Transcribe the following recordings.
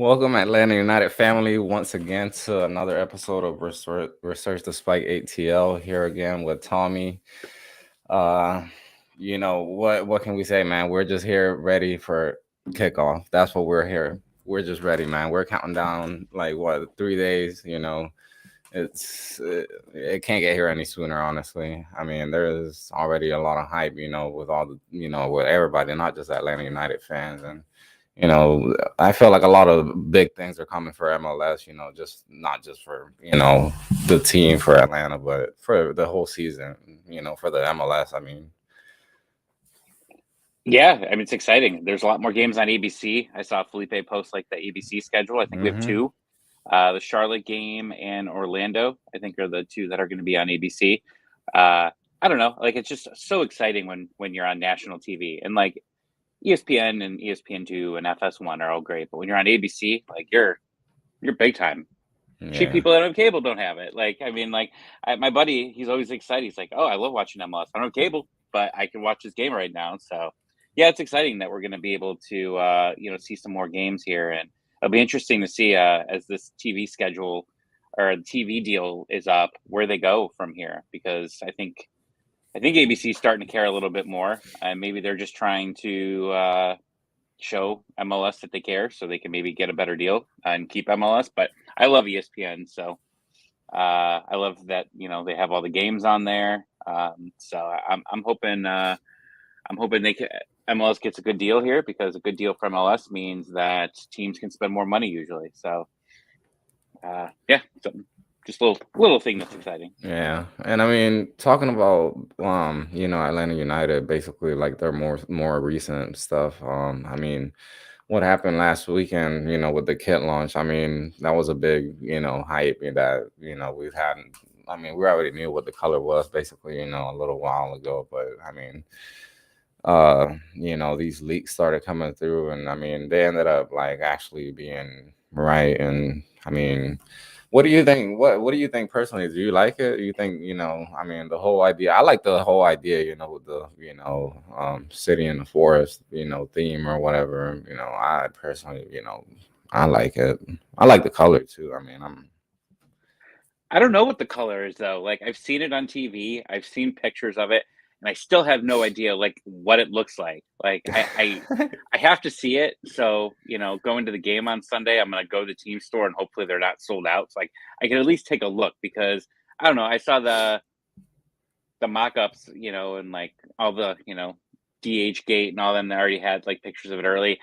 Welcome, Atlanta United family, once again to another episode of Research the Spike ATL. Here again with Tommy. Uh, what can we say, man? We're just here ready for kickoff. That's what we're here. We're just ready, man. We're counting down like what 3 days. It can't get here any sooner. Honestly, I mean, there is already a lot of hype. With all the with everybody, not just Atlanta United fans and. I feel like a lot of big things are coming for MLS, just not just for, the team for Atlanta, but for the whole season, for the MLS. I mean, Yeah, I mean, it's exciting. There's a lot more games on ABC. I saw Felipe post like the ABC schedule. I think we have hmm two. The Charlotte game and Orlando, I think, are the two that are going to be on ABC. I don't know, like it's just so exciting when you're on national TV and like ESPN and ESPN2 and FS1 are all great, but when you're on ABC, like you're big time. Cheap yeah. people that have cable don't have it. Like, I mean, like my buddy, he's always excited. He's like, "Oh, I love watching MLS. I don't have cable, but I can watch this game right now." So, yeah, it's exciting that we're going to be able to, see some more games here, and it'll be interesting to see as this TV schedule or the TV deal is up, where they go from here. Because I think ABC is starting to care a little bit more, and maybe they're just trying to show MLS that they care, so they can maybe get a better deal and keep MLS. But I love ESPN, so I love that they have all the games on there. So I'm hoping MLS gets a good deal here, because a good deal for MLS means that teams can spend more money usually. So yeah, just a little thing that's exciting. Yeah, and I mean, talking about Atlanta United, basically like their more recent stuff. I mean, what happened last weekend, with the kit launch. I mean, that was a big, hype that we've had. I mean, we already knew what the color was, basically, a little while ago. But I mean, these leaks started coming through, and I mean, they ended up like actually being right. And I mean, what do you think? What do you think personally? Do you like it? Do you think, I mean, the whole idea? I like the whole idea, with the city in the forest, theme or whatever. I personally, I like it. I like the color too. I mean, I'm I don't know what the color is though. Like I've seen it on TV, I've seen pictures of it, and I still have no idea like what it looks like. Like I have to see it. So, going to the game on Sunday, I'm gonna go to the team store and hopefully they're not sold out. So like I can at least take a look, because I don't know, I saw the mock-ups, and like all the, DH gate and all them that already had like pictures of it early.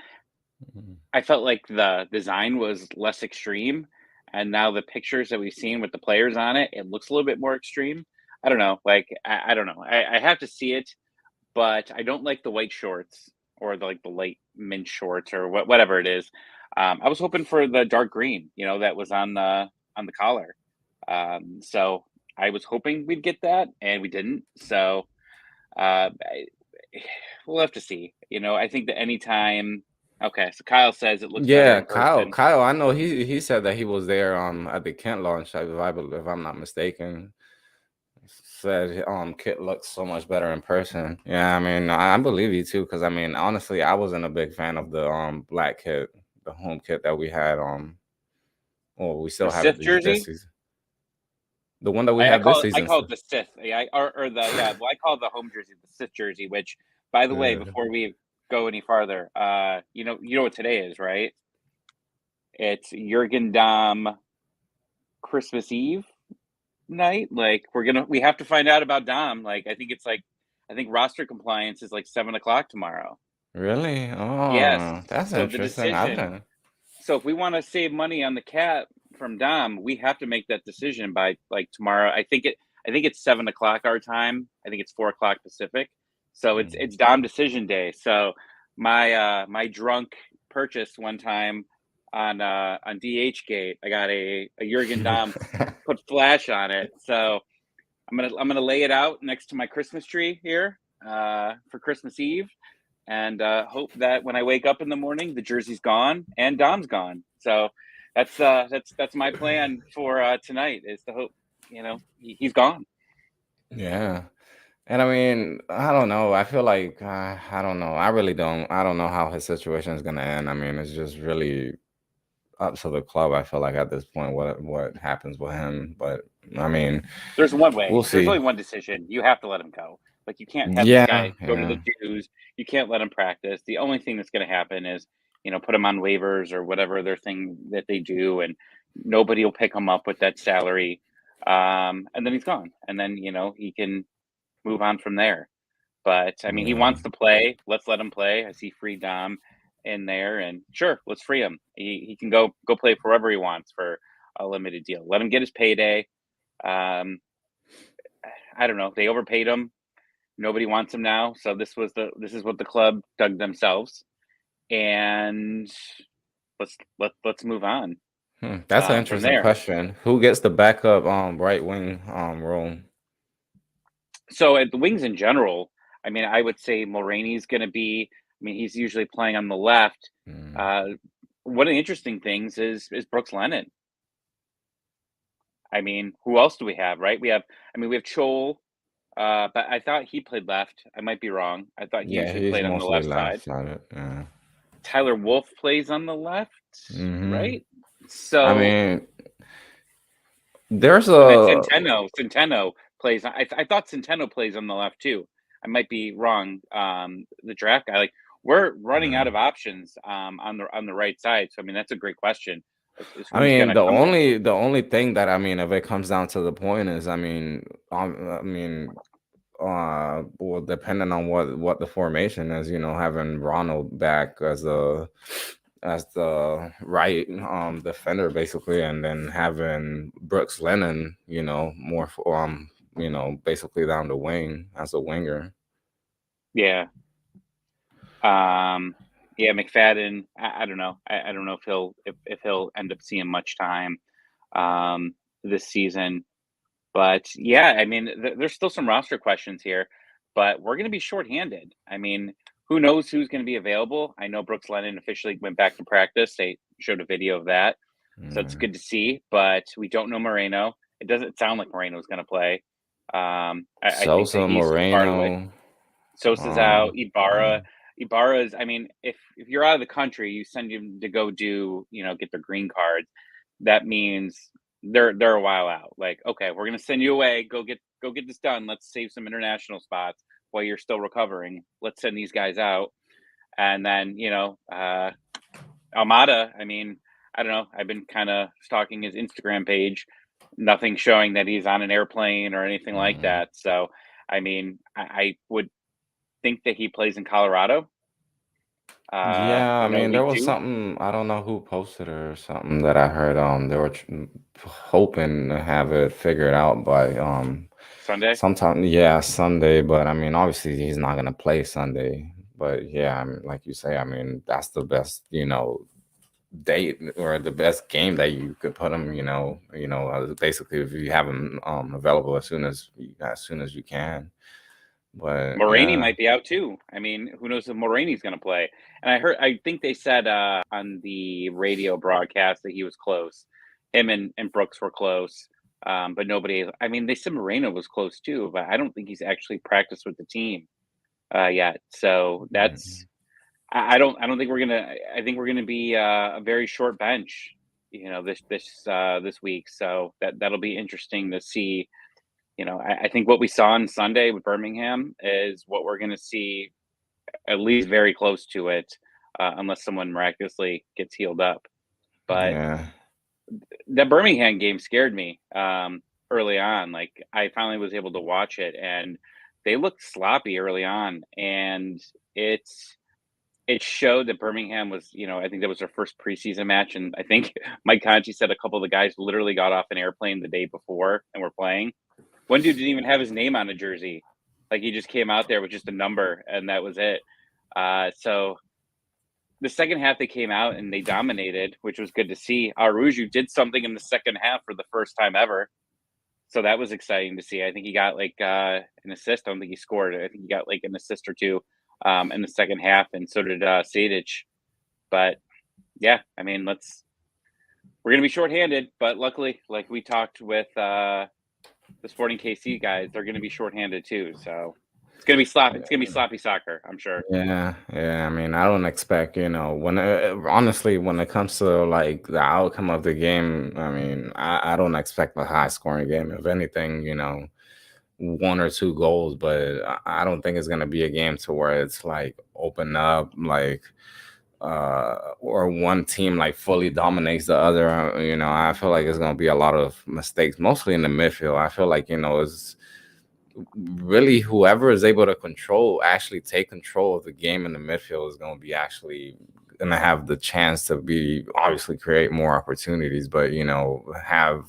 I felt like the design was less extreme, and now the pictures that we've seen with the players on it, it looks a little bit more extreme. I don't know. Like I don't know. I have to see it, but I don't like the white shorts or the light mint shorts or whatever it is. I was hoping for the dark green, that was on the collar. So I was hoping we'd get that, and we didn't. So I, we'll have to see. I think that anytime. Okay, so Kyle says it looks better yeah, in Kyle. person. Kyle, I know he said that he was there at the Kent launch, if I'm not mistaken. Said Kit looks so much better in person. Yeah, I mean, I believe you too, because I mean, honestly, I wasn't a big fan of the black kit, the home kit that we had. Well, we The still have it Sith this jersey. season. The one that we I have this call it I season. call it the Sith. Yeah, or the yeah. Well, I call it the home jersey, the Sith jersey. Which, by the way, Yeah. before we go any farther, you know what today is, right? It's Jurgen Damm Christmas Eve night. Like we have to find out about Dom. Like I think roster compliance is like 7 o'clock tomorrow. Really? Yes. Oh, that's So the interesting. I decision. didn't. So if we want to save money on the cap from Dom, we have to make that decision by like tomorrow. I think it's 7 o'clock our time. I think it's 4 o'clock Pacific. So it's Dom decision day. So my drunk purchase one time on DH Gate, I got a Jurgen Dom put flash on it. So I'm gonna lay it out next to my Christmas tree here for Christmas Eve, and hope that when I wake up in the morning, the jersey's gone and Dom's gone. So that's my plan for tonight, is to hope he's gone. Yeah. And I mean, I don't know. I feel like I don't know. I really don't. I don't know how his situation is gonna end. I mean, it's just really. up to the club. I feel like at this point, what happens with him, but I mean, There's one way. we'll There's see. only one decision. You have to let him go. Like, you can't have this Yeah, guy go to yeah, the dues. You can't let him practice. The only thing that's going to happen is, put him on waivers or whatever their thing that they do, and nobody will pick him up with that salary. And then he's gone. And then, he can move on from there. But I mean, he yeah. wants to play. Let's let him play. I see free Dom in there, and sure, let's free him. He can go play wherever he wants for a limited deal. Let him get his payday. Um, I don't know. They overpaid him. Nobody wants him now. So this is what the club dug themselves. And let's move on That's an from interesting there. question. Who gets the backup right wing role? So at the wings in general, I mean, I would say Mulroney's going to be. I mean, he's usually playing on the left. Mm, Uh, One of the interesting things is Brooks Lennon. I mean, who else do we have? Right? We have Chol. But I thought he played left. I might be wrong. I thought he yeah, usually he's played on the mostly left side. left-sided. Yeah. Tyler Wolf plays on the left, Hmm. right? I So, mean, there's and then a. Centeno plays. I thought Centeno plays on the left too. I might be wrong. The draft guy, like, we're running out Yeah. of options on the right side. So I mean, that's a great question. Is I who's mean, gonna come in? the only thing that I mean, if it comes down to the point, is I mean, well, depending on what the formation is, having Ronald back as the right defender basically, and then having Brooks Lennon, more for basically down the wing as a winger. Yeah. Um, yeah, McFadden. I don't know. I don't know if he'll end up seeing much time this season. But yeah, I mean, there's still some roster questions here, but we're going to be shorthanded. I mean, who knows who's going to be available? I know Brooks Lennon officially went back to practice. They showed a video of that, so it's Mm. good to see. But we don't know Moreno. It doesn't sound like Moreno's going to play. I think that Sosa, he's part of the way. Moreno, Sosa's out. yeah. Ibarra's. I mean, if you're out of the country, you send him to go do get their green cards. That means they're a while out. Like, okay, we're gonna send you away. Go get this done. Let's save some international spots while you're still recovering. Let's send these guys out, and then Almada. I mean, I don't know. I've been kind of stalking his Instagram page. Nothing showing that he's on an airplane or anything like Mm. that. So, I mean, I would think that he plays in Colorado Yeah, I in mean, there League was Two something, I don't know who posted it or something, that I heard. They were hoping to have it figured out by Sunday. sometime, yeah, Sunday. But I mean, obviously he's not gonna play Sunday. But yeah, I mean, like you say, I mean, that's the best, date or the best game that you could put him. Basically, if you have him available as soon as you can. But Mulroney yeah. might be out too. I mean, who knows if Mulroney's going to play? And I think they said on the radio broadcast that he was close. Him and Brooks were close, but nobody. I mean, they said Moreno was close too, but I don't think he's actually practiced with the team yet. So that's. Mhm. I don't think we're gonna. I think we're gonna be a very short bench. This week. So that'll be interesting to see. I think what we saw on Sunday with Birmingham is what we're going to see, at least very close to it, unless someone miraculously gets healed up. But Yeah. that Birmingham game scared me early on. Like, I finally was able to watch it, and they looked sloppy early on, and it showed that Birmingham was, I think that was their first preseason match, and I think Mike Conti said a couple of the guys literally got off an airplane the day before and were playing. One dude didn't even have his name on a jersey. Like, he just came out there with just a number, and that was it. So the second half they came out and they dominated, which was good to see. Aruju did something in the second half for the first time ever. So that was exciting to see. I think he got like an assist. I don't think he scored. I think he got like an assist or two in the second half, and so did Sadic. But yeah, I mean, we're gonna be shorthanded, but luckily, like we talked with the Sporting KC guys, they're going to be shorthanded too. So It's gonna be sloppy. It's gonna be sloppy soccer, I'm sure. Yeah, yeah. I mean, I don't expect, when honestly, when it comes to like the outcome of the game, I mean, I don't expect a high scoring game. If anything, one or two goals, but I don't think it's gonna be a game to where it's like open up, like or one team like fully dominates the other. I feel like it's gonna be a lot of mistakes, mostly in the midfield. I feel like it's really whoever is able to actually take control of the game in the midfield is going to be actually going to have the chance to be obviously create more opportunities, but have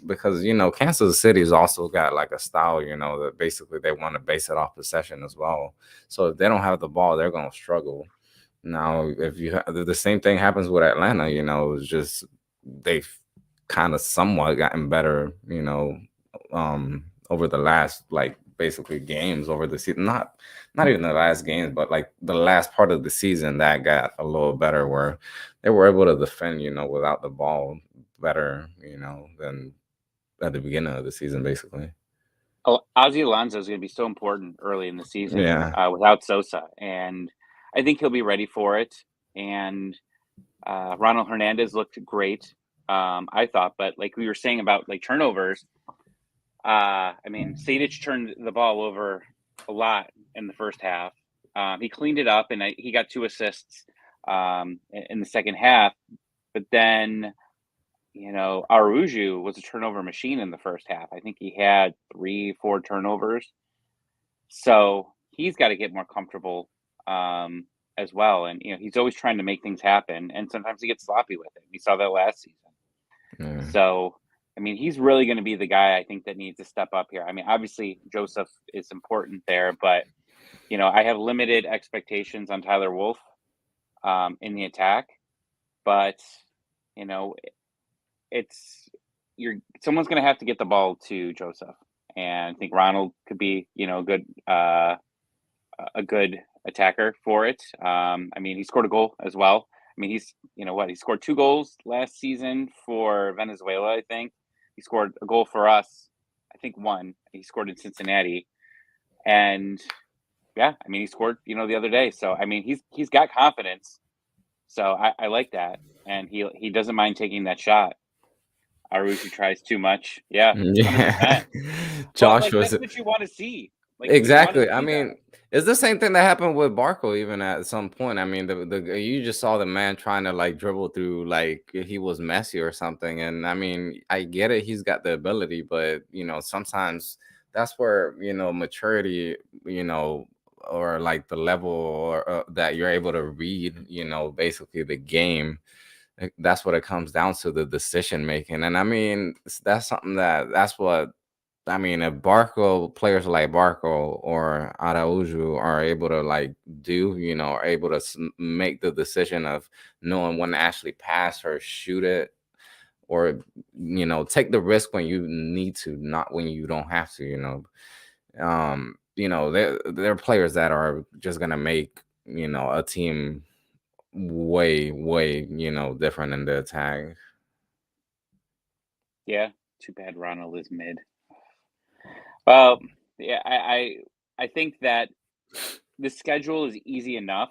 because Kansas City's also got like a style, that basically they want to base it off possession as well. So if they don't have the ball, they're going to struggle. Now, if the same thing happens with Atlanta, it's just they've kind of somewhat gotten better, over the last like basically games over the season. Not even the last games, but like the last part of the season that got a little better where they were able to defend, without the ball better, than at the beginning of the season, basically. Ozzy Alonso is going to be so important early in the season Yeah. without Sosa, and I think he'll be ready for it. And Ronald Hernandez looked great, I thought, but like we were saying about like turnovers, I mean, Sadic turned the ball over a lot in the first half. He cleaned it up, and he got 2 assists in the second half. But then, Araujo was a turnover machine in the first half. I think he had 3, 4 turnovers. So he's got to get more comfortable as well. And he's always trying to make things happen, and sometimes he gets sloppy with it. We saw that last season. Yeah. So, I mean, he's really going to be the guy I think that needs to step up here. I mean, obviously Joseph is important there, but I have limited expectations on Tyler Wolf in the attack. But you know, it's someone's going to have to get the ball to Joseph, and I think Ronald could be a good attacker for it. I mean, he scored a goal as well. I mean, he's he scored 2 goals last season for Venezuela. I think he scored a goal for us. I think one. He scored in Cincinnati, and yeah, I mean, he scored the other day. So I mean, he's got confidence. So I like that, and he doesn't mind taking that shot. Arushi tries too much. Yeah, Yeah. 100%. But like Joshua's that's what you want to see. Like you want to exactly. I see mean, that. it's the same thing that happened with Barco even at some point. I mean, the you just saw the man trying to like dribble through like he was Messi or something. And I mean, I get it, he's got the ability, but sometimes that's where, maturity, or like the level or that you're able to read, basically the game. That's what it comes down to, the decision making. And I mean, that's something that's what I mean, if players like Barco or Araujo are able to like do, are able to make the decision of knowing when to actually pass or shoot it, or take the risk when you need to, not when you don't have to. They're players that are just gonna make a team way, way different in the attack. Yeah. Too bad Ronald is mid. Well, yeah, I think that the schedule is easy enough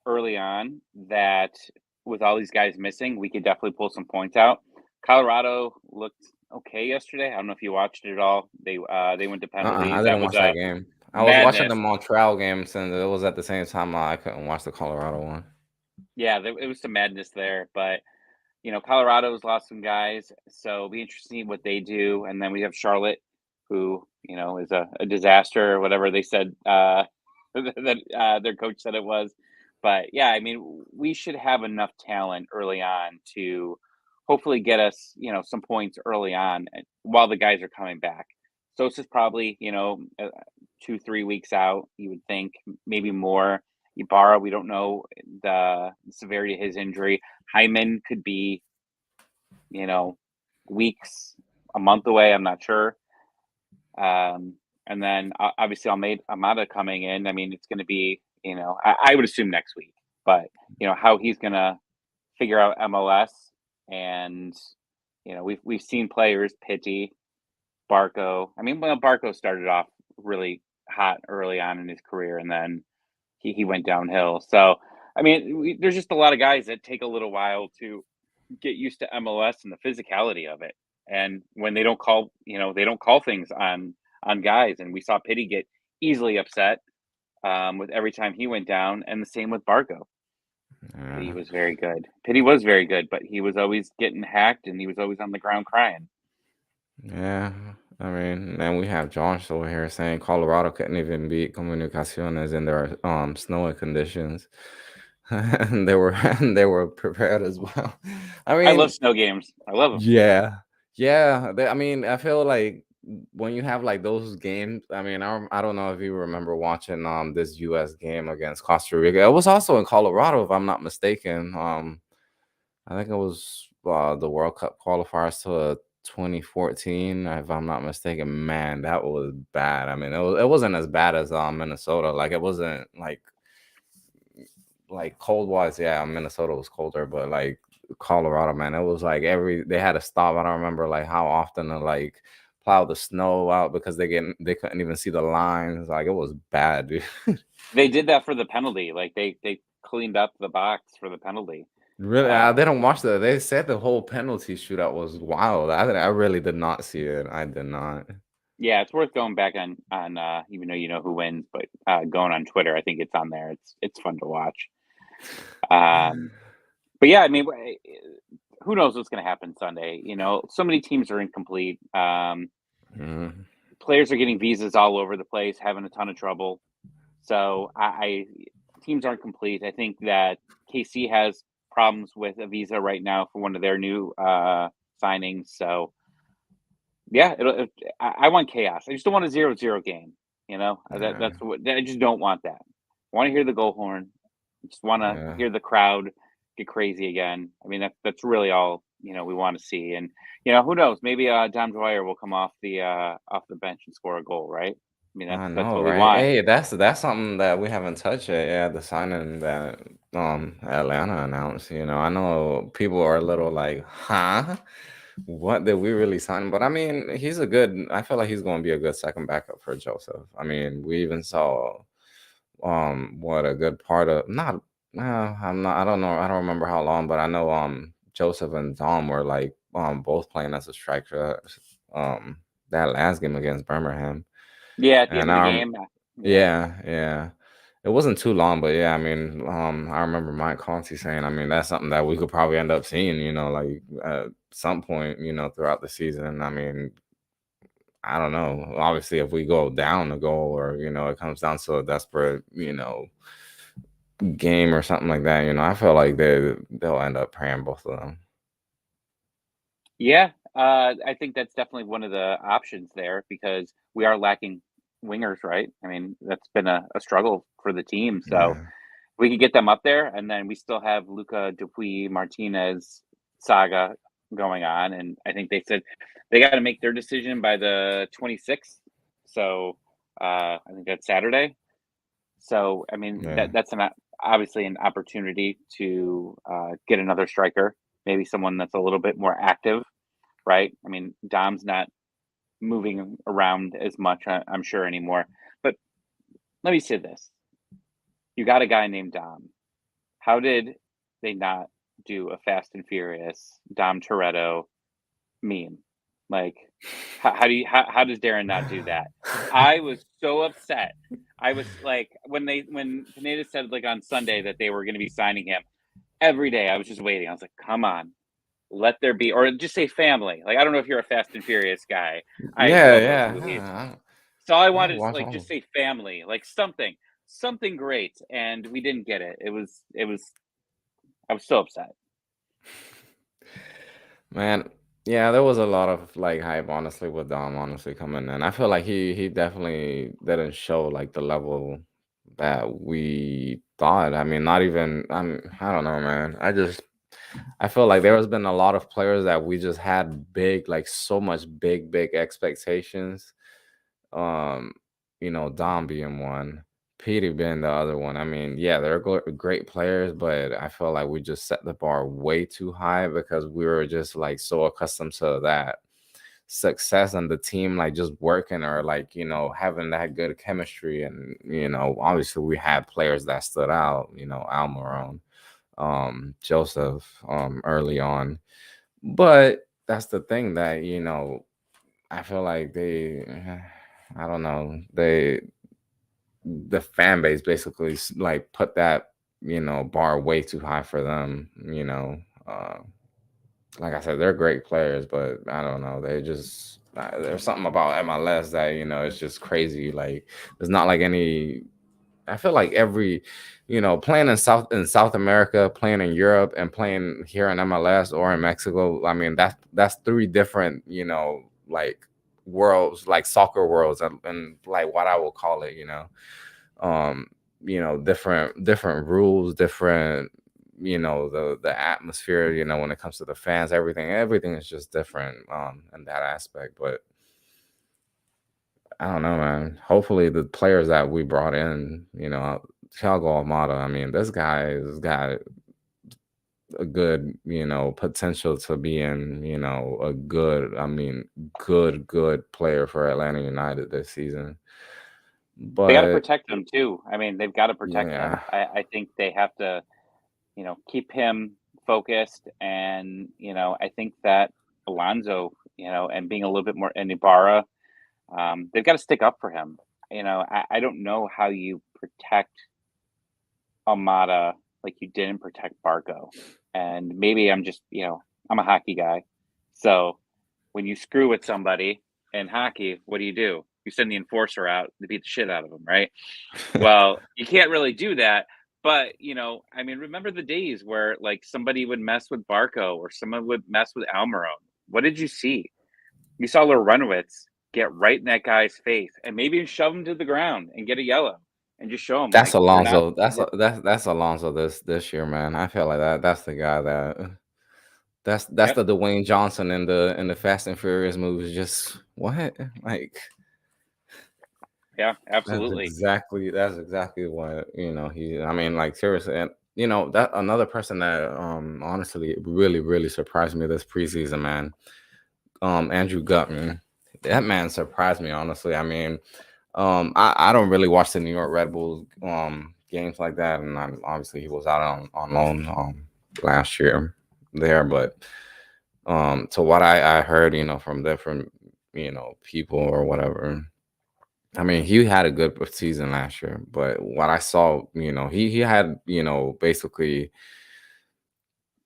early on that with all these guys missing, we could definitely pull some points out. Colorado looked okay yesterday. I don't know if you watched it at all. They went to I penalties. That didn't was watch that a game. I was watching the madness. Montreal game since it was at the same time. I couldn't watch the Colorado one. Yeah, it was some madness there, but Colorado's lost some guys, so it'll be interesting what they do. And then we have Charlotte, who is a disaster or whatever they said that their coach said it was. But yeah, I mean, we should have enough talent early on to hopefully get us some points early on while the guys are coming back. So it's just probably 2-3 weeks out. You would think maybe more. Ibarra, we don't know the severity of his injury. Hyman could be, weeks, a month away. I'm not sure. And then obviously Almada coming in. I mean, it's going to be, I would assume next week, but how he's going to figure out MLS, and we've seen players, Pitti, Barco. I mean, well, Barco started off really hot early on in his career, and then he went downhill. So, I mean, there's just a lot of guys that take a little while to get used to MLS and the physicality of it. And when they don't call, they don't call things on guys. And we saw Pitty get easily upset with every time he went down, and the same with Barco. Pitty Yeah. was very good. Pitty was very good, but he was always getting hacked, and he was always on the ground crying. Yeah, I mean, then we have Josh over here saying Colorado couldn't even beat Comunicaciones in their snowy conditions. And they were they were prepared as well. I I love mean, snow games. I love them. yeah, yeah. I mean, I feel like when you have like those games, I mean, I don't know if you remember watching this U.S. game against Costa Rica. It was also in Colorado, if I'm not mistaken. I think it was the World Cup qualifiers to 2014, if I'm not mistaken. Man, that was bad. I mean, it wasn't as bad as Minnesota. Like it wasn't like cold wise. Yeah, Minnesota was colder, but like Colorado, man, it was like they had to stop. I don't remember like how often to like plow the snow out because they couldn't even see the lines. Like it was bad, dude. They did that for the penalty. Like they cleaned up the box for the penalty. Really, I Uh, didn't watch that. They said the whole penalty shootout was wild. I really did not see it. I did not. Yeah, it's worth going back on, even though you know who wins, but, going on Twitter, I think it's on there. It's fun to watch. Um, but yeah, I mean, who knows what's gonna happen Sunday, So many teams are incomplete. Mhm. Players are getting visas all over the place, having a ton of trouble. So I teams aren't complete. I think that KC has problems with a visa right now for one of their new, signings. So yeah, I want chaos. I just don't want a 0-0 game. Yeah, That's what I just don't want that. I want to hear the goal horn. I just want to yeah. hear the crowd get crazy again. I mean, that's really all we want to see. And who knows? Maybe Dom Dwyer will come off the bench and score a goal. Right? I mean, that's I that's know, what we right? want. Hey, that's something that we haven't touched yet. Yeah, the signing that Atlanta announced. I know people are a little like, huh? What did we really sign? But I mean, I feel like he's going to be a good second backup for Joseph. I mean, we even saw what a good part of not I'm not I don't remember how long, but I know Joseph and Dom were like both playing as a striker um that last game against Birmingham. Yeah, at the end And of the game. Yeah. yeah, yeah. It wasn't too long, but yeah, I mean, I remember Mike Conti saying, I mean, that's something that we could probably end up seeing, like at some point, throughout the season. I mean, I don't know. Obviously, if we go down a goal or, it comes down to a desperate, game or something like that, I feel like they'll end up paying both of them. Yeah, I think that's definitely one of the options there because we are lacking wingers, right? I mean, that's been a struggle for the team. So Yeah. we could get them up there, and then we still have Luca Dupuy Martinez saga going on. And I think they said they got to make their decision by the 26th. So I think that's Saturday. So I mean, Yeah. that's obviously an opportunity to get another striker, maybe someone that's a little bit more active, right? I mean, Dom's not moving around as much, I'm sure anymore. But let me say this: you got a guy named Dom. How did they not do a Fast and Furious Dom Toretto meme? Like, how does Darren not do that? I was so upset. I was like, when Pineda said like on Sunday that they were going to be signing him every day. I was just waiting. I was like, come on, let there be, or just say family. Like, I don't know if you're a Fast and Furious guy. I Yeah, love those yeah. movies. Huh, So all I I wanted is watch like all just of say family, like something great, and we didn't get it. It was. I was so upset. Man, yeah, there was a lot of like hype, honestly, with Dom honestly coming in. I feel like he definitely didn't show like the level that we thought. I mean, not even I don't know, man. I feel like there has been a lot of players that we just had big, like so much big expectations. Um, Dom being one, Petey being the other one. I mean, yeah, they're great players, but I feel like we just set the bar way too high because we were just like so accustomed to that. success and the team like just working or like having that good chemistry. And obviously we had players that stood out, Almiron, Joseph, early on. But that's the thing that I feel like I don't know, the fan base basically like put that bar way too high for them. Uh, like I said, they're great players, but I don't know. They just there's something about MLS that it's just crazy. Like there's not like any. I feel like every, playing in South America, playing in Europe, and playing here in MLS or in Mexico. I mean, that's three different, like worlds, like soccer worlds, and like what I will call it. Um, different rules, different, the atmosphere. When it comes to the fans, everything is just different in that aspect. But I don't know, man. Hopefully, the players that we brought in, Thiago Almada. I mean, this guy has got a good, potential to be in, a good, I mean, good player for Atlanta United this season. They got to But protect him too. I mean, they've got to protect him. yeah, I think they have to, keep him focused. And, I think that Alonso, and being a little bit more, and Ibarra, they've got to stick up for him. I don't know how you protect Almada like you didn't protect Barco. And maybe I'm just, I'm a hockey guy. So when you screw with somebody in hockey, what do? You send the enforcer out to beat the shit out of them, right? Well, you can't really do that. But, I mean, remember the days where like somebody would mess with Barco or someone would mess with Almiron. What did you see? You saw Lorenowitz get right in that guy's face and maybe shove him to the ground and get a yellow and just show him that's like we're not. Alonso. That's Alonso this year, man. I feel like that's the guy that that's Yep. the Dwayne Johnson in the Fast and Furious movies. Just what like. Yeah, That's absolutely. exactly that's exactly what he. I mean, like seriously, and that another person that honestly really surprised me this preseason, man. Andrew Gutman, that man surprised me honestly. I mean, I don't really watch the New York Red Bulls games like that, and obviously he was out on loan last year there, but to what I heard, from different people or whatever. I mean, he had a good season last year, but what I saw, he had, basically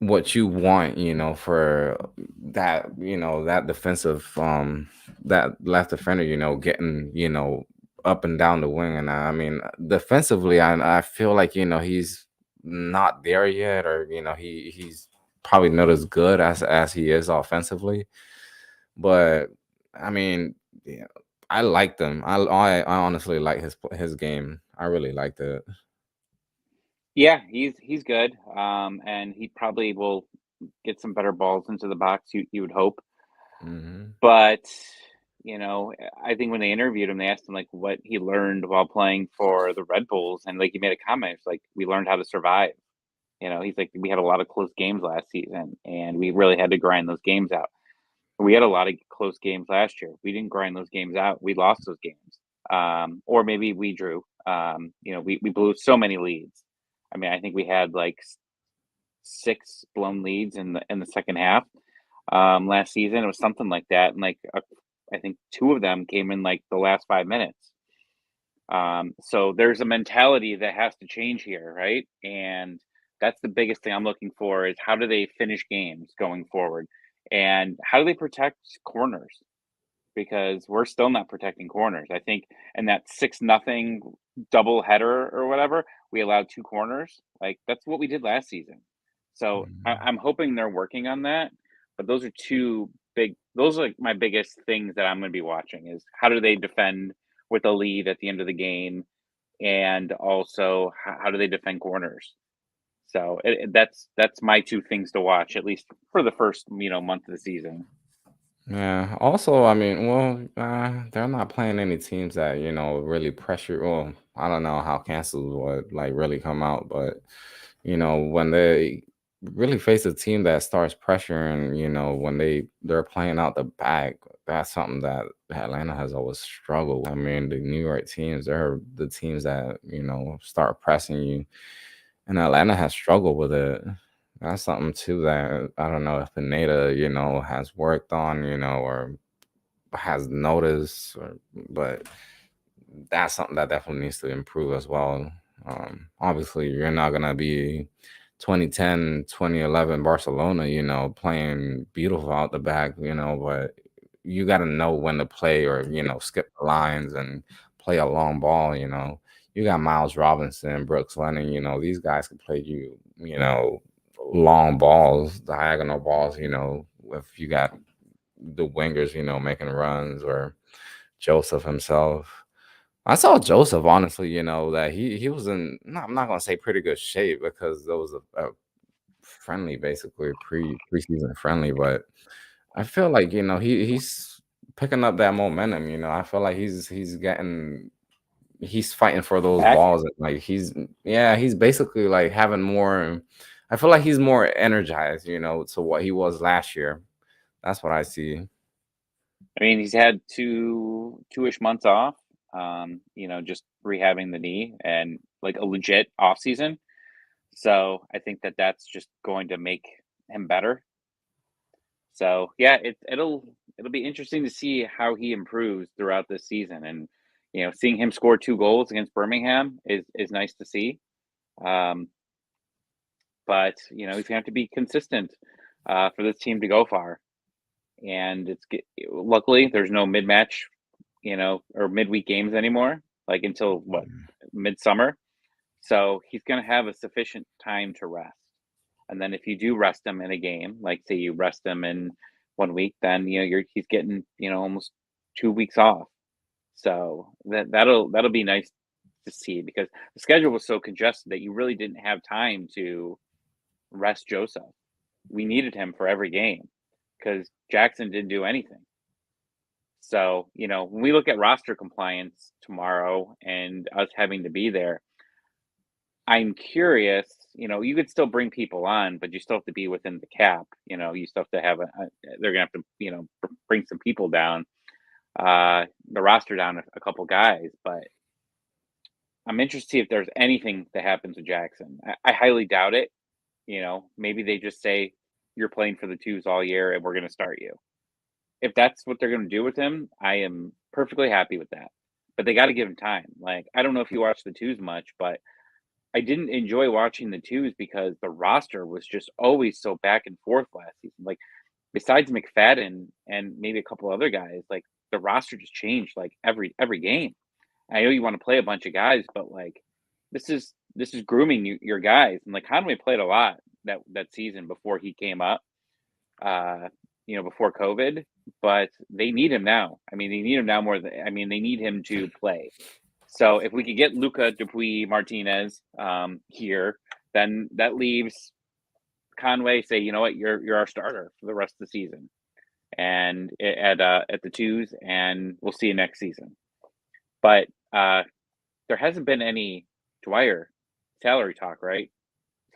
what you want, for that defensive, that left defender, getting, up and down the wing. And I mean, defensively, I feel like, he's not there yet, or, he's probably not as good as he is offensively. But I mean, yeah, I liked him. I honestly like his game. I really liked it. Yeah, he's good. And he probably will get some better balls into the box. You would hope, Hmm. but I think when they interviewed him, they asked him like what he learned while playing for the Red Bulls, and like he made a comment. It's like we learned how to survive. He's like we had a lot of close games last season, and we really had to grind those games out. We had a lot of close games last year. We didn't grind those games out. We lost those games. Or maybe we drew. We blew so many leads. I mean, I think we had like six blown leads in the second half last season. It was something like that, and like I think two of them came in like the last 5 minutes. So there's a mentality that has to change here, right? And that's the biggest thing I'm looking for is how do they finish games going forward, and how do they protect corners? Because we're still not protecting corners. I think in that 6-0 double header or whatever, we allowed two corners. Like that's what we did last season. So I'm hoping they're working on that. But those are two big. Those are like my biggest things that I'm going to be watching is how do they defend with a lead at the end of the game, and also how do they defend corners. So that's my two things to watch at least for the first month of the season. Yeah. Also, I mean, well, they're not playing any teams that really pressure. Well, I don't know how cancels would like really come out, but when they really face a team that starts pressuring, when they're playing out the back. that's something that Atlanta has always struggled with. I mean, the New York teams, they're the teams that, start pressing you, and Atlanta has struggled with it. That's something too that I don't know if Pineda, has worked on, or has noticed, but that's something that definitely needs to improve as well. Obviously, you're not gonna be 2010, 2011 Barcelona, playing beautiful out the back, but you got to know when to play or skip the lines and play a long ball. You got Miles Robinson, Brooks Lennon. These guys can play long balls, diagonal balls. If you got the wingers, making runs or Joseph himself. I saw Joseph honestly, that he was in. No, I'm not gonna say pretty good shape because there was a friendly, basically preseason friendly, but I feel like he's picking up that momentum. I feel like he's fighting for those Back. balls. And, like he's basically like having more. I feel like he's more energized, to what he was last year. That's what I see. I mean, he's had two-ish months off, just rehabbing the knee and like a legit off season. So I think that that's just going to make him better. So yeah, it'll be interesting to see how he improves throughout this season, and seeing him score 2 goals against Birmingham is nice to see. Um, but he's gonna have to be consistent for this team to go far. And luckily there's no mid match, or midweek games anymore, like until what, midsummer. So he's gonna have a sufficient time to rest. And then if you do rest him in a game, like say you rest him in 1 week, then he's getting almost 2 weeks off. So that'll be nice to see, because the schedule was so congested that you really didn't have time to rest Joseph. We needed him for every game because Jackson didn't do anything. So, when we look at roster compliance tomorrow and us having to be there, I'm curious, you could still bring people on, but you still have to be within the cap. You still have to have they're gonna have to, bring some people down, the roster down a couple guys. But I'm interested to see if there's anything that happens with Jackson. I highly doubt it. Maybe they just say you're playing for the twos all year and we're gonna start you. If that's what they're gonna do with him, I am perfectly happy with that. But they got to give him time. Like, I don't know if you watch the twos much, but I didn't enjoy watching the twos because the roster was just always so back and forth last season. Like, besides McFadden and maybe a couple other guys, like the roster just changed like every game. I know you want to play a bunch of guys, but like this is grooming your guys. And like Conway played a lot that season before he came up, uh, before COVID. But they need him now. I mean, they need him now more than they need him to play. So if we could get Luca Dupuis Martinez here, then that leaves Conway. Say, you know what, you're our starter for the rest of the season, and at the twos, and we'll see you next season. But there hasn't been any Dwyer salary talk, right?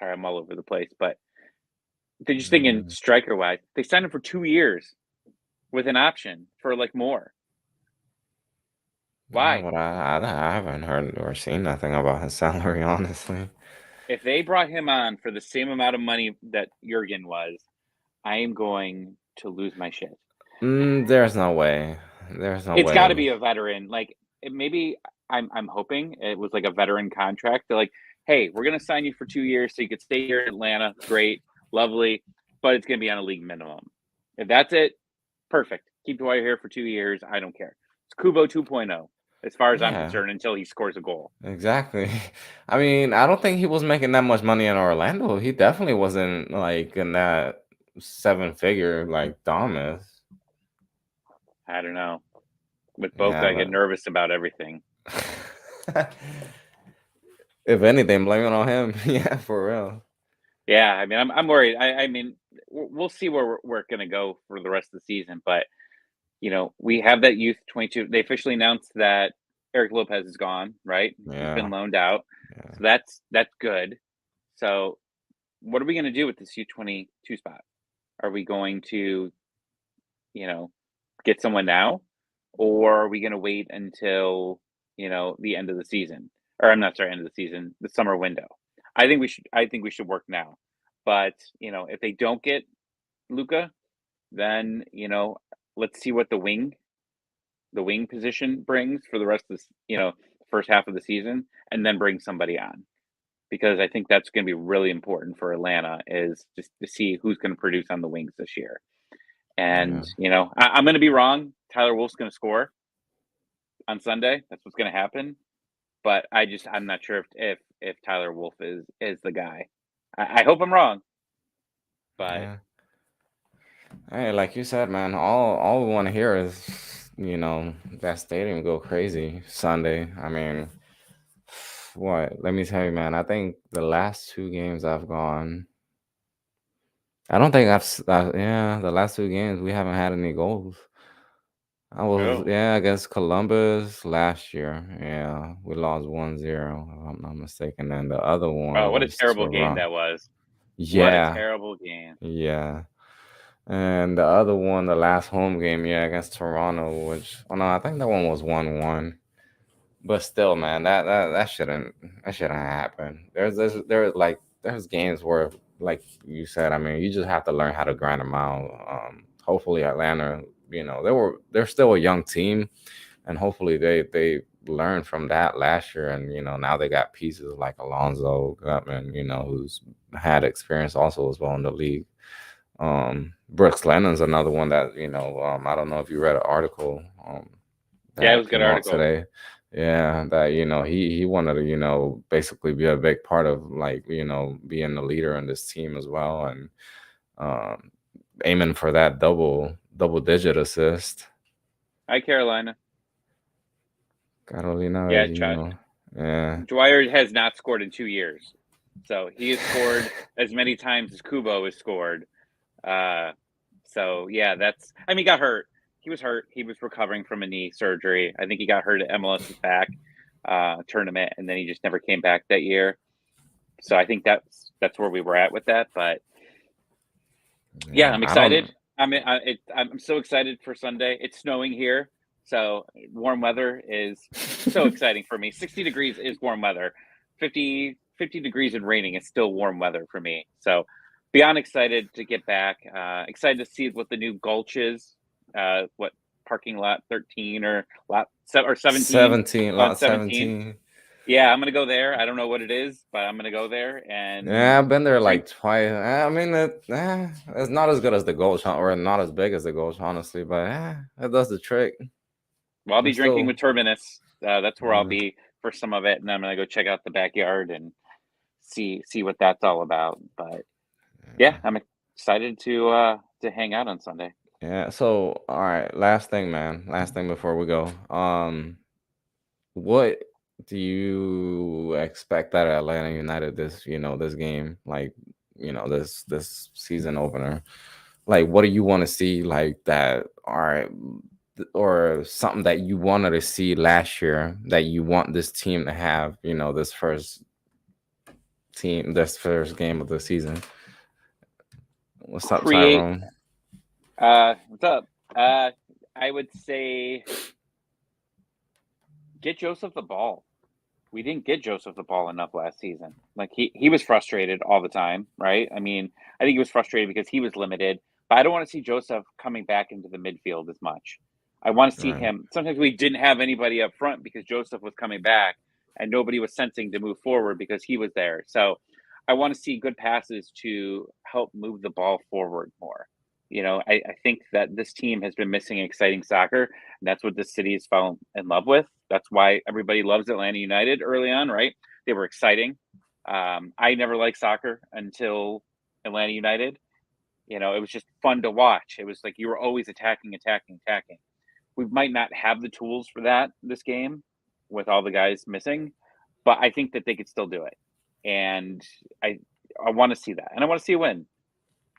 Sorry, I'm all over the place, but they're just thinking Mm, striker wise. They signed him for 2 years with an option for like more. yeah, Why? but I haven't heard or seen nothing about his salary, honestly. If they brought him on for the same amount of money that Jurgen was, I am going to lose my shit. There's no way. There's no It's got to way. be a veteran. Like maybe I'm hoping it was like a veteran contract. They're like, hey, we're gonna sign you for 2 years so you could stay here in Atlanta. Great, lovely, but it's gonna be on a league minimum. If that's it, perfect. Keep Dwyer here for 2 years. I don't care. It's Kubo 2.0 as far as I'm Yeah, concerned until he scores a goal. exactly. I mean, I don't think he was making that much money in Orlando. He definitely wasn't like in that seven figure like Thomas. I don't know. With both, I get Yeah, nervous about everything. but if anything, blame it on him. Yeah, for real. Yeah, I mean, I'm worried. I mean, we'll see where we're going to go for the rest of the season. But we have that youth 22. They officially announced that Eric Lopez is gone. Right, he's been Yeah, loaned out, yeah. so that's good. So, what are we going to do with this U22 spot? Are we going to, you know, get someone now, or are we going to wait until the end of the season? Or I'm not sorry, end of the season, the summer window. I think we should. I think we should work now. But if they don't get Luca, then let's see what the wing position brings for the rest of first half of the season, and then bring somebody on because I think that's going to be really important for Atlanta is just to see who's going to produce on the wings this year. Yeah. And I'm going to be wrong. Tyler Wolf's going to score on Sunday. That's what's going to happen. But I'm not sure if Tyler Wolf is the guy. I hope I'm wrong, but Yeah. Hey, like you said, man, all we want to hear is, that stadium go crazy Sunday. I mean, what? Let me tell you, man. I think the last two games I've gone, I don't think yeah, the last two games we haven't had any goals. I was, oh, yeah, against Columbus last year. Yeah, we lost 1-0, if I'm not mistaken. And the other one what a was terrible game Toronto. that was. What a Yeah, terrible game. yeah. And the other one, the last home game, yeah, against Toronto, which, oh no, I think that one was 1-1. But still, man, that shouldn't happen. There's games where, like you said, I mean, you just have to learn how to grind them out. Hopefully, Atlanta, they're still a young team, and hopefully they learned from that last year, and now they got pieces like Alonzo Gutman, who's had experience also as well in the league. Brooks Lennon's another one that I don't know if you read an article Yeah, it that was a good came out article. today. Yeah, that he wanted to basically be a big part of like being the leader in this team as well, and um, aiming for that double digit assist. Hi, Carolina. Carolina Yeah, is yeah. Dwyer has not scored in 2 years, so he has scored as many times as Kubo has scored. Uh, so yeah, that's. I mean, he got hurt. He was hurt. He was recovering from a knee surgery. I think he got hurt at MLS's back tournament, and then he just never came back that year. So I think that's where we were at with that. But yeah, Yeah, I'm I don't. excited. I'm so excited for Sunday. It's snowing here, so warm weather is so exciting for me. 60 degrees is warm weather. 50 degrees and raining is still warm weather for me. So beyond excited to get back. Excited to see what the new Gulch is. What parking lot 13 or or 17? 17, On lot 17. 17. Yeah, I'm gonna go there. I don't know what it is, but I'm gonna go there Yeah, and I've been there drink. like twice. I mean, it's not as good as the Gold, or not as big as the Gold, honestly, but it does the trick. Well, I'll be It's drinking still, with Terminus. That's where I'll uh, be for some of it, and I'm gonna go check out the backyard and see what that's all about. But yeah, I'm excited to hang out on Sunday. yeah. So, all right, last thing, man. Last thing before we go. What do you expect out of Atlanta United this game, like, this season opener? Like, what do you want to see, like that? All right, or something that you wanted to see last year that you want this team to have, this first game of the season. What's up, Create. Tyrone? What's up? Uh, I would say get Joseph the ball. We didn't get Joseph the ball enough last season. Like he was frustrated all the time, right? I mean, I think he was frustrated because he was limited. But I don't want to see Joseph coming back into the midfield as much. I want to see Right. him. Sometimes we didn't have anybody up front because Joseph was coming back, and nobody was sensing to move forward because he was there. So I want to see good passes to help move the ball forward more. I think that this team has been missing exciting soccer, and that's what this city has fallen in love with. That's why everybody loves Atlanta United early on, right? They were exciting. I never liked soccer until Atlanta United. It was just fun to watch. It was like you were always attacking, attacking, attacking. We might not have the tools for that this game with all the guys missing, but I think that they could still do it. And I I want to see that. And I want to see a win,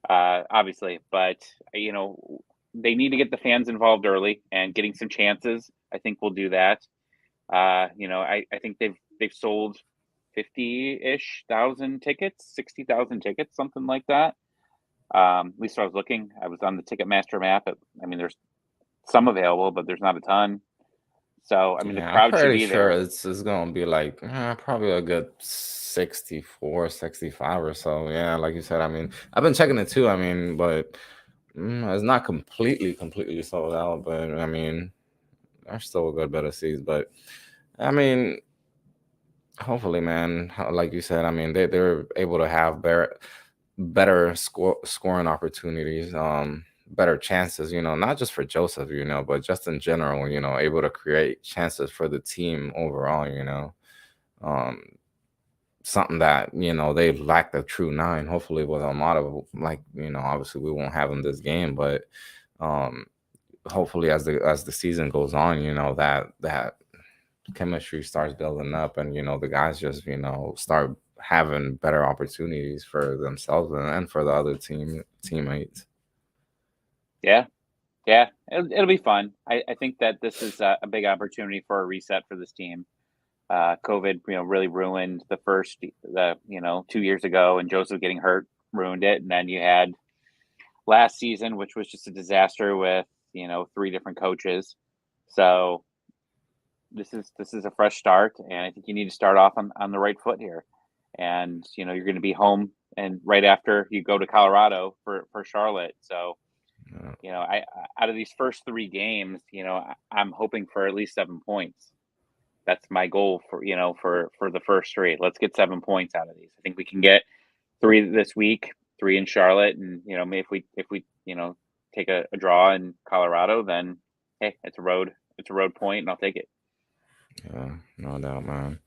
obviously. But, they need to get the fans involved early and getting some chances. I think will do that. I think they've sold 50-ish thousand tickets, 60,000 tickets, something like that. At least I was looking. I was on the Ticketmaster map. I mean, there's some available, but there's not a ton. So I mean, the Yeah, I'm crowd should pretty be sure there. it's gonna be like probably a good 64, 65 or so. Yeah, like you said. I mean, I've been checking it too. I mean, but it's not completely sold out. But I mean, there's still a good bit of seats. But I mean, hopefully, man, like you said, I mean, they're able to have better scoring opportunities, better chances, not just for Joseph, but just in general, able to create chances for the team overall, um, something that, they lack the true nine. Hopefully with Armada, like, obviously we won't have him this game, but um, hopefully as the season goes on, that chemistry starts building up and the guys just start having better opportunities for themselves and for the other teammates. Yeah, yeah, it'll be fun. I think that this is a big opportunity for a reset for this team. COVID, really ruined the 2 years ago, and Joseph getting hurt ruined it. And then you had last season, which was just a disaster with three different coaches. So this is a fresh start, and I think you need to start off on the right foot here. And you're going to be home, and right after you go to Colorado for Charlotte. So Yeah. I out of these first three games, I'm hoping for at least 7 points. That's my goal for the first three. Let's get 7 points out of these. I think we can get three this week, three in Charlotte, and maybe if we take a draw in Colorado, then hey, it's a road point, and I'll take it. Yeah, no doubt, man.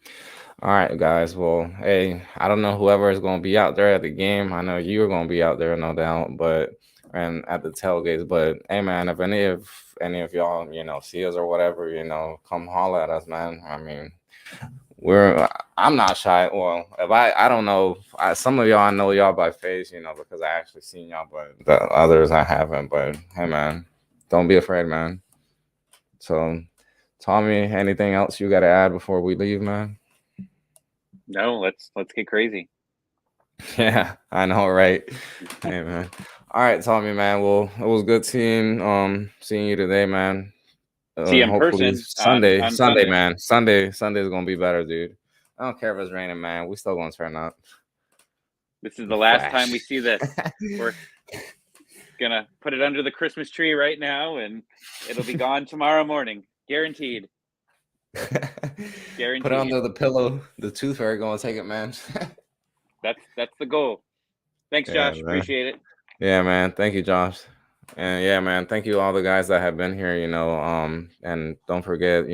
All right, guys. Well, hey, I don't know whoever is going to be out there at the game. I know you're going to be out there, no doubt, and at the tailgates. But hey, man, if any of y'all, see us or whatever, come holler at us, man. I mean, I'm not shy. Well, if I don't know, some of y'all I know y'all by face, because I actually seen y'all, but the others I haven't. But hey, man, don't be afraid, man. So, Tommy, anything else you got to add before we leave, man? No, let's get crazy. Yeah, I know, right? Hey, man. All right, Tommy, man. Well, it was good seeing you today, man. See you in Hopefully person on Sunday, Sunday. man. Sunday's gonna be better, dude. I don't care if it's raining, man. We still gonna turn up. This is the last time we Flash. see this. We're gonna put it under the Christmas tree right now, and it'll be gone tomorrow morning, guaranteed. Put it Guaranteed. under the pillow. The tooth fairy gonna take it, man. That's the goal. Thanks, Yeah, Josh. man. Appreciate it. Yeah, man. Thank you, Josh. And yeah, man, thank you all the guys that have been here, and don't forget,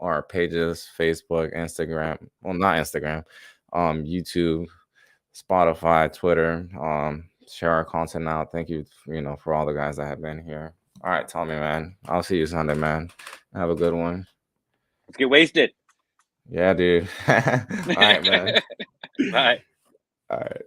our pages, Facebook, Instagram, well, not Instagram, YouTube, Spotify, Twitter, share our content out. Thank you, for all the guys that have been here. All right, Tommy, man. I'll see you Sunday, man. Have a good one. Let's get wasted. Yeah, dude. All right, man. Bye. All right.